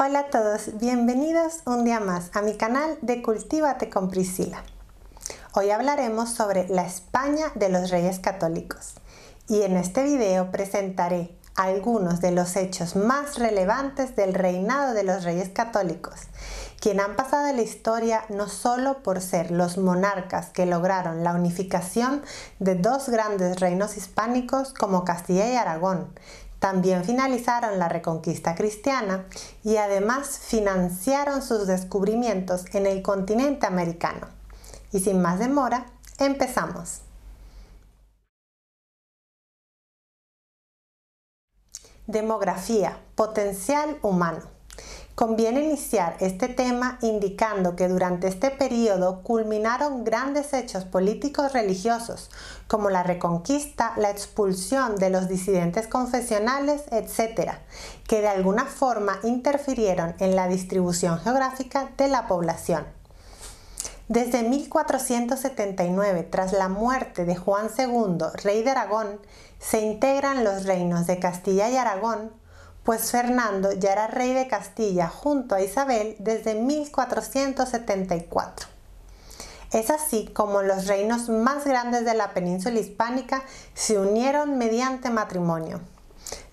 Hola a todos, bienvenidos un día más a mi canal de Cultívate con Priscila. Hoy hablaremos sobre la España de los Reyes Católicos y en este video presentaré algunos de los hechos más relevantes del reinado de los Reyes Católicos, quienes han pasado en la historia no solo por ser los monarcas que lograron la unificación de dos grandes reinos hispánicos como Castilla y Aragón, también finalizaron la reconquista cristiana y además financiaron sus descubrimientos en el continente americano. Y sin más demora, empezamos. Demografía, potencial humano. Conviene iniciar este tema indicando que durante este periodo culminaron grandes hechos políticos religiosos como la reconquista, la expulsión de los disidentes confesionales, etc., que de alguna forma interfirieron en la distribución geográfica de la población. Desde 1479, tras la muerte de Juan II, rey de Aragón, se integran los reinos de Castilla y Aragón, pues Fernando ya era rey de Castilla junto a Isabel desde 1474. Es así como los reinos más grandes de la península hispánica se unieron mediante matrimonio.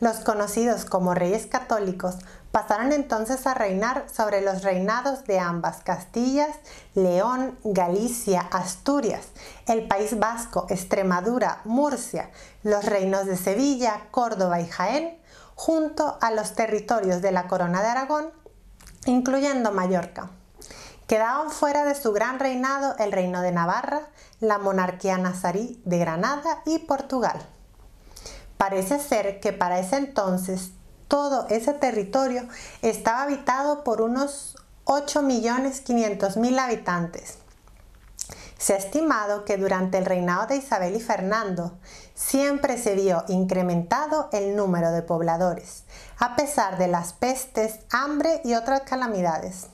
Los conocidos como Reyes Católicos pasaron entonces a reinar sobre los reinados de ambas Castillas, León, Galicia, Asturias, el País Vasco, Extremadura, Murcia, los reinos de Sevilla, Córdoba y Jaén, junto a los territorios de la Corona de Aragón, incluyendo Mallorca. Quedaban fuera de su gran reinado el Reino de Navarra, la monarquía nazarí de Granada y Portugal. Parece ser que para ese entonces todo ese territorio estaba habitado por unos 8.500.000 habitantes. Se ha estimado que durante el reinado de Isabel y Fernando siempre se vio incrementado el número de pobladores, a pesar de las pestes, hambre y otras calamidades.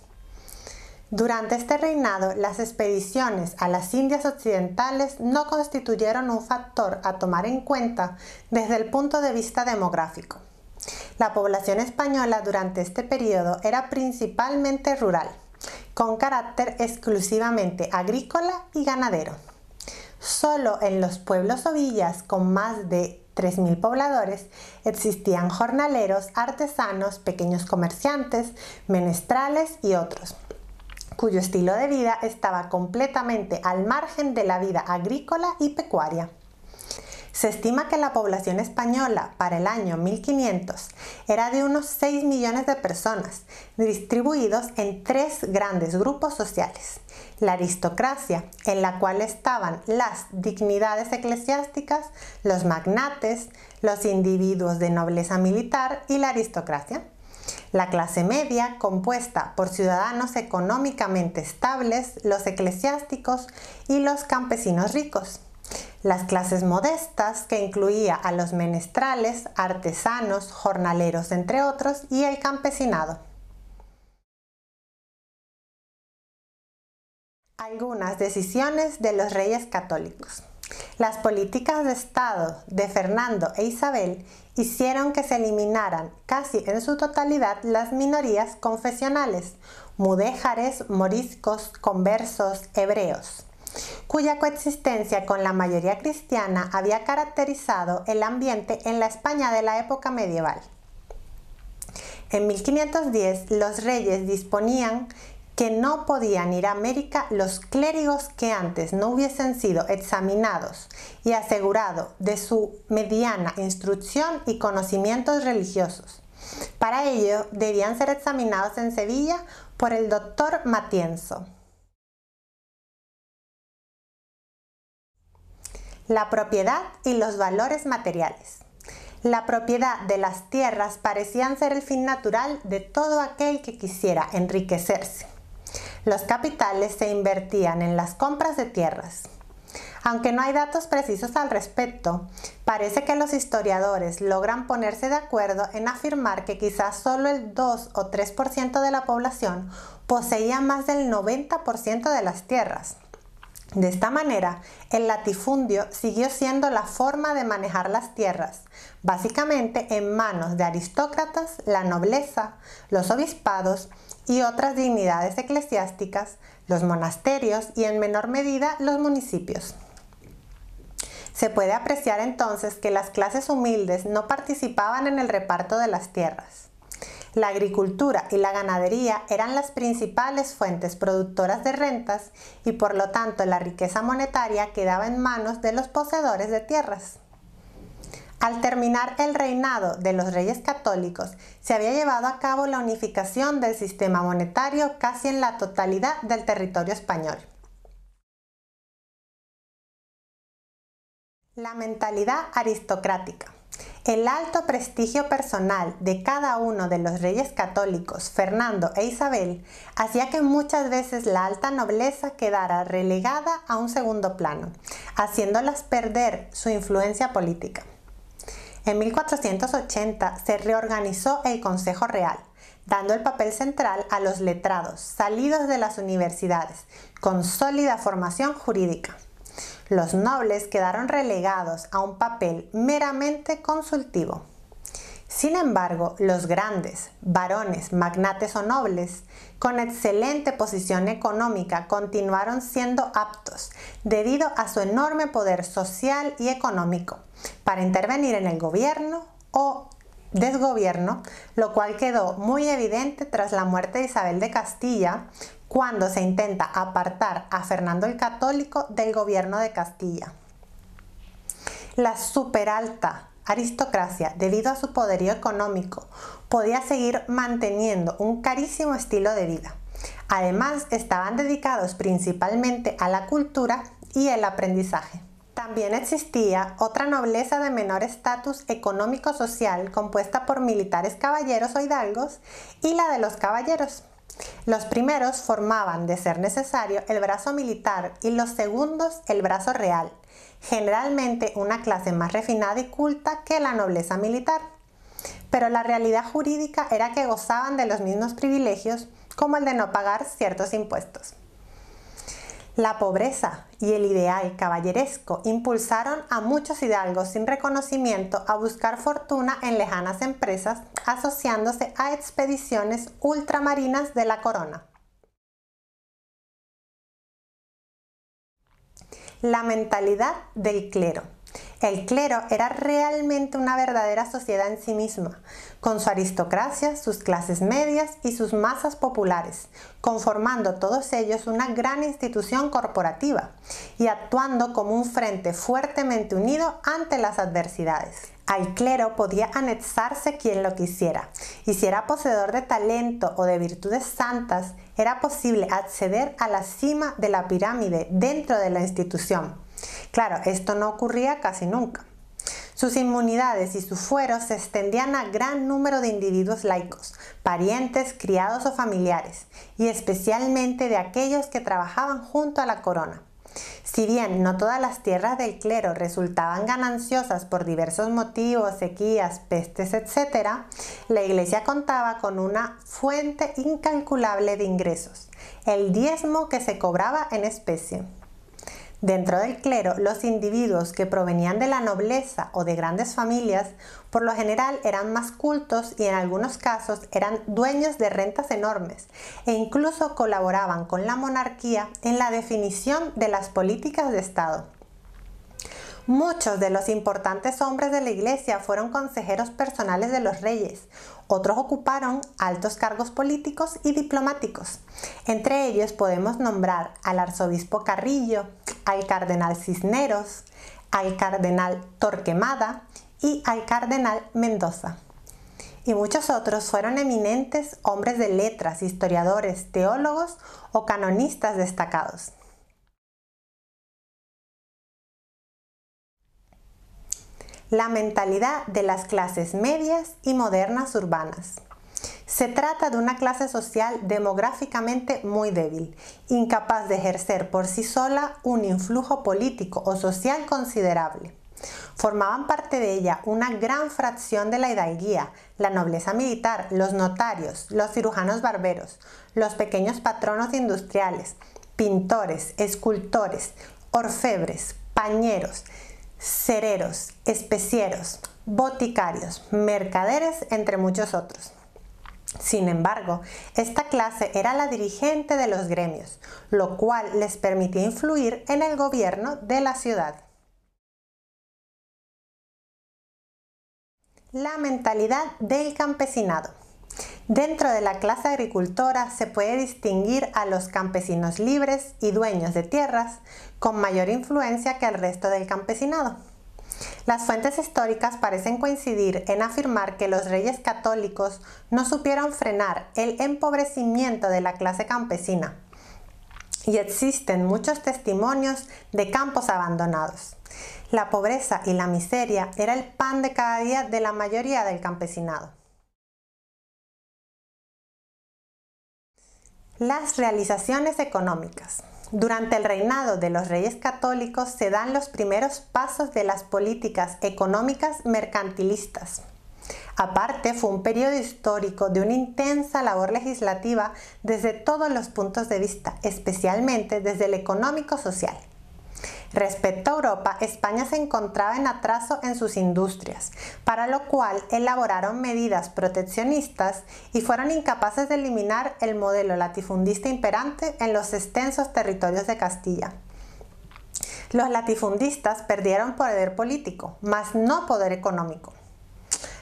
Durante este reinado, las expediciones a las Indias Occidentales no constituyeron un factor a tomar en cuenta desde el punto de vista demográfico. La población española durante este periodo era principalmente rural, con carácter exclusivamente agrícola y ganadero. Solo en los pueblos o villas con más de 3.000 pobladores existían jornaleros, artesanos, pequeños comerciantes, menestrales y otros, cuyo estilo de vida estaba completamente al margen de la vida agrícola y pecuaria. Se estima que la población española para el año 1500 era de unos 6 millones de personas, distribuidos en tres grandes grupos sociales: la aristocracia, en la cual estaban las dignidades eclesiásticas, los magnates, los individuos de nobleza militar y la aristocracia; la clase media, compuesta por ciudadanos económicamente estables, los eclesiásticos y los campesinos ricos; las clases modestas, que incluía a los menestrales, artesanos, jornaleros, entre otros, y el campesinado. Algunas decisiones de los Reyes Católicos. Las políticas de Estado de Fernando e Isabel hicieron que se eliminaran casi en su totalidad las minorías confesionales, mudéjares, moriscos, conversos, hebreos, cuya coexistencia con la mayoría cristiana había caracterizado el ambiente en la España de la época medieval. En 1510, los reyes disponían que no podían ir a América los clérigos que antes no hubiesen sido examinados y asegurado de su mediana instrucción y conocimientos religiosos. Para ello, debían ser examinados en Sevilla por el doctor Matienzo. La propiedad y los valores materiales. La propiedad de las tierras parecían ser el fin natural de todo aquel que quisiera enriquecerse. Los capitales se invertían en las compras de tierras. Aunque no hay datos precisos al respecto, parece que los historiadores logran ponerse de acuerdo en afirmar que quizás solo el 2 o 3% de la población poseía más del 90% de las tierras. De esta manera, el latifundio siguió siendo la forma de manejar las tierras, básicamente en manos de aristócratas, la nobleza, los obispados y otras dignidades eclesiásticas, los monasterios y en menor medida los municipios. Se puede apreciar entonces que las clases humildes no participaban en el reparto de las tierras. La agricultura y la ganadería eran las principales fuentes productoras de rentas y por lo tanto la riqueza monetaria quedaba en manos de los poseedores de tierras. Al terminar el reinado de los reyes católicos, se había llevado a cabo la unificación del sistema monetario casi en la totalidad del territorio español. La mentalidad aristocrática. El alto prestigio personal de cada uno de los reyes católicos, Fernando e Isabel, hacía que muchas veces la alta nobleza quedara relegada a un segundo plano, haciéndolas perder su influencia política. En 1480 se reorganizó el Consejo Real, dando el papel central a los letrados salidos de las universidades, con sólida formación jurídica. Los nobles quedaron relegados a un papel meramente consultivo. Sin embargo, los grandes, varones, magnates o nobles, con excelente posición económica, continuaron siendo aptos, debido a su enorme poder social y económico, para intervenir en el gobierno o desgobierno, lo cual quedó muy evidente tras la muerte de Isabel de Castilla, cuando se intenta apartar a Fernando el Católico del gobierno de Castilla. La superalta aristocracia, debido a su poderío económico, podía seguir manteniendo un carísimo estilo de vida. Además, estaban dedicados principalmente a la cultura y el aprendizaje. También existía otra nobleza de menor estatus económico-social compuesta por militares caballeros o hidalgos y la de los caballeros. Los primeros formaban, de ser necesario, el brazo militar y los segundos el brazo real, generalmente una clase más refinada y culta que la nobleza militar. Pero la realidad jurídica era que gozaban de los mismos privilegios, como el de no pagar ciertos impuestos. La pobreza y el ideal caballeresco impulsaron a muchos hidalgos sin reconocimiento a buscar fortuna en lejanas empresas, asociándose a expediciones ultramarinas de la corona. La mentalidad del clero. El clero era realmente una verdadera sociedad en sí misma, con su aristocracia, sus clases medias y sus masas populares, conformando todos ellos una gran institución corporativa y actuando como un frente fuertemente unido ante las adversidades. Al clero podía anexarse quien lo quisiera, y si era poseedor de talento o de virtudes santas, era posible acceder a la cima de la pirámide dentro de la institución. Claro, esto no ocurría casi nunca. Sus inmunidades y su fuero se extendían a gran número de individuos laicos, parientes, criados o familiares, y especialmente de aquellos que trabajaban junto a la corona. Si bien no todas las tierras del clero resultaban gananciosas por diversos motivos, sequías, pestes, etc., la Iglesia contaba con una fuente incalculable de ingresos, el diezmo que se cobraba en especie. Dentro del clero, los individuos que provenían de la nobleza o de grandes familias, por lo general eran más cultos y en algunos casos eran dueños de rentas enormes e incluso colaboraban con la monarquía en la definición de las políticas de Estado. Muchos de los importantes hombres de la Iglesia fueron consejeros personales de los reyes, otros ocuparon altos cargos políticos y diplomáticos. Entre ellos podemos nombrar al arzobispo Carrillo, al cardenal Cisneros, al cardenal Torquemada y al cardenal Mendoza. Y muchos otros fueron eminentes hombres de letras, historiadores, teólogos o canonistas destacados. La mentalidad de las clases medias y modernas urbanas. Se trata de una clase social demográficamente muy débil, incapaz de ejercer por sí sola un influjo político o social considerable. Formaban parte de ella una gran fracción de la hidalguía, la nobleza militar, los notarios, los cirujanos barberos, los pequeños patronos industriales, pintores, escultores, orfebres, pañeros, cereros, especieros, boticarios, mercaderes, entre muchos otros. Sin embargo, esta clase era la dirigente de los gremios, lo cual les permitía influir en el gobierno de la ciudad. La mentalidad del campesinado. Dentro de la clase agricultora se puede distinguir a los campesinos libres y dueños de tierras con mayor influencia que el resto del campesinado. Las fuentes históricas parecen coincidir en afirmar que los reyes católicos no supieron frenar el empobrecimiento de la clase campesina, y existen muchos testimonios de campos abandonados. La pobreza y la miseria era el pan de cada día de la mayoría del campesinado. Las realizaciones económicas. Durante el reinado de los reyes católicos se dan los primeros pasos de las políticas económicas mercantilistas. Aparte, fue un periodo histórico de una intensa labor legislativa desde todos los puntos de vista, especialmente desde el económico-social. Respecto a Europa, España se encontraba en atraso en sus industrias, para lo cual elaboraron medidas proteccionistas y fueron incapaces de eliminar el modelo latifundista imperante en los extensos territorios de Castilla. Los latifundistas perdieron poder político, mas no poder económico.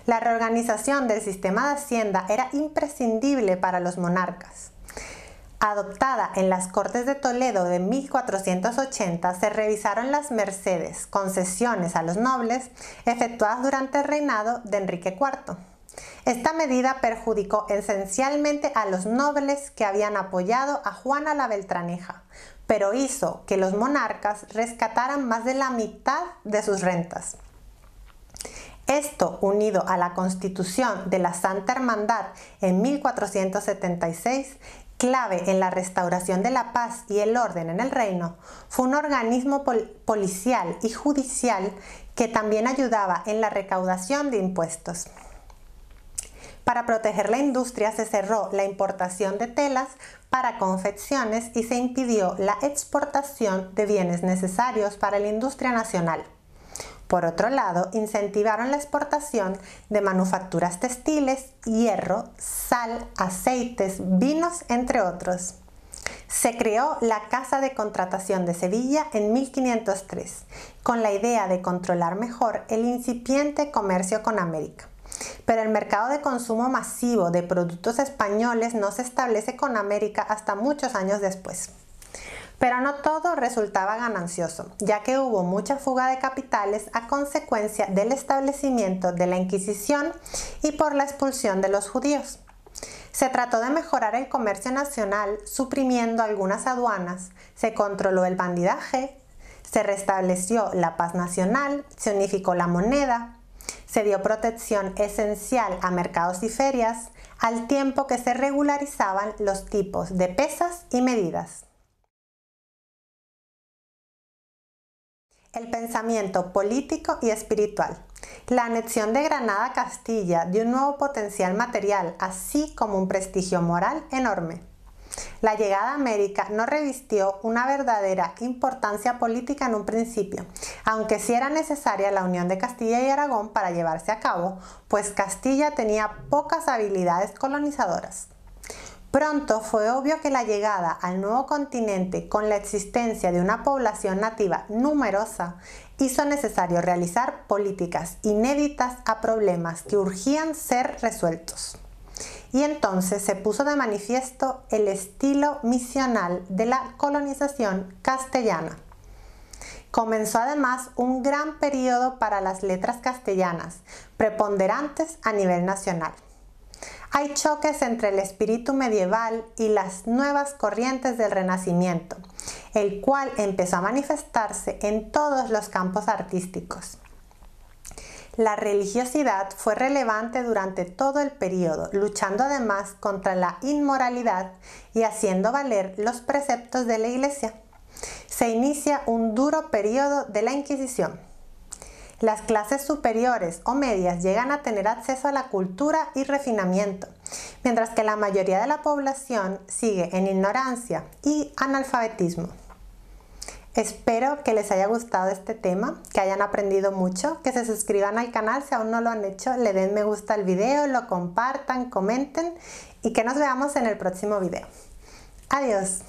La reorganización del sistema de hacienda era imprescindible para los monarcas. Adoptada en las Cortes de Toledo de 1480, se revisaron las mercedes, concesiones a los nobles, efectuadas durante el reinado de Enrique IV. Esta medida perjudicó esencialmente a los nobles que habían apoyado a Juana la Beltraneja, pero hizo que los monarcas rescataran más de la mitad de sus rentas. Esto, unido a la constitución de la Santa Hermandad en 1476, clave en la restauración de la paz y el orden en el reino, fue un organismo policial y judicial que también ayudaba en la recaudación de impuestos. Para proteger la industria se cerró la importación de telas para confecciones y se impidió la exportación de bienes necesarios para la industria nacional. Por otro lado, incentivaron la exportación de manufacturas textiles, hierro, sal, aceites, vinos, entre otros. Se creó la Casa de Contratación de Sevilla en 1503, con la idea de controlar mejor el incipiente comercio con América. Pero el mercado de consumo masivo de productos españoles no se establece con América hasta muchos años después. Pero no todo resultaba ganancioso, ya que hubo mucha fuga de capitales a consecuencia del establecimiento de la Inquisición y por la expulsión de los judíos. Se trató de mejorar el comercio nacional suprimiendo algunas aduanas, se controló el bandidaje, se restableció la paz nacional, se unificó la moneda, se dio protección esencial a mercados y ferias, al tiempo que se regularizaban los tipos de pesas y medidas. El pensamiento político y espiritual. La anexión de Granada a Castilla dio un nuevo potencial material, así como un prestigio moral enorme. La llegada a América no revistió una verdadera importancia política en un principio, aunque sí era necesaria la unión de Castilla y Aragón para llevarse a cabo, pues Castilla tenía pocas habilidades colonizadoras. Pronto fue obvio que la llegada al nuevo continente con la existencia de una población nativa numerosa hizo necesario realizar políticas inéditas a problemas que urgían ser resueltos. Y entonces se puso de manifiesto el estilo misional de la colonización castellana. Comenzó además un gran periodo para las letras castellanas, preponderantes a nivel nacional. Hay choques entre el espíritu medieval y las nuevas corrientes del Renacimiento, el cual empezó a manifestarse en todos los campos artísticos. La religiosidad fue relevante durante todo el periodo, luchando además contra la inmoralidad y haciendo valer los preceptos de la Iglesia. Se inicia un duro periodo de la Inquisición. Las clases superiores o medias llegan a tener acceso a la cultura y refinamiento, mientras que la mayoría de la población sigue en ignorancia y analfabetismo. Espero que les haya gustado este tema, que hayan aprendido mucho, que se suscriban al canal si aún no lo han hecho, le den me gusta al video, lo compartan, comenten y que nos veamos en el próximo video. Adiós.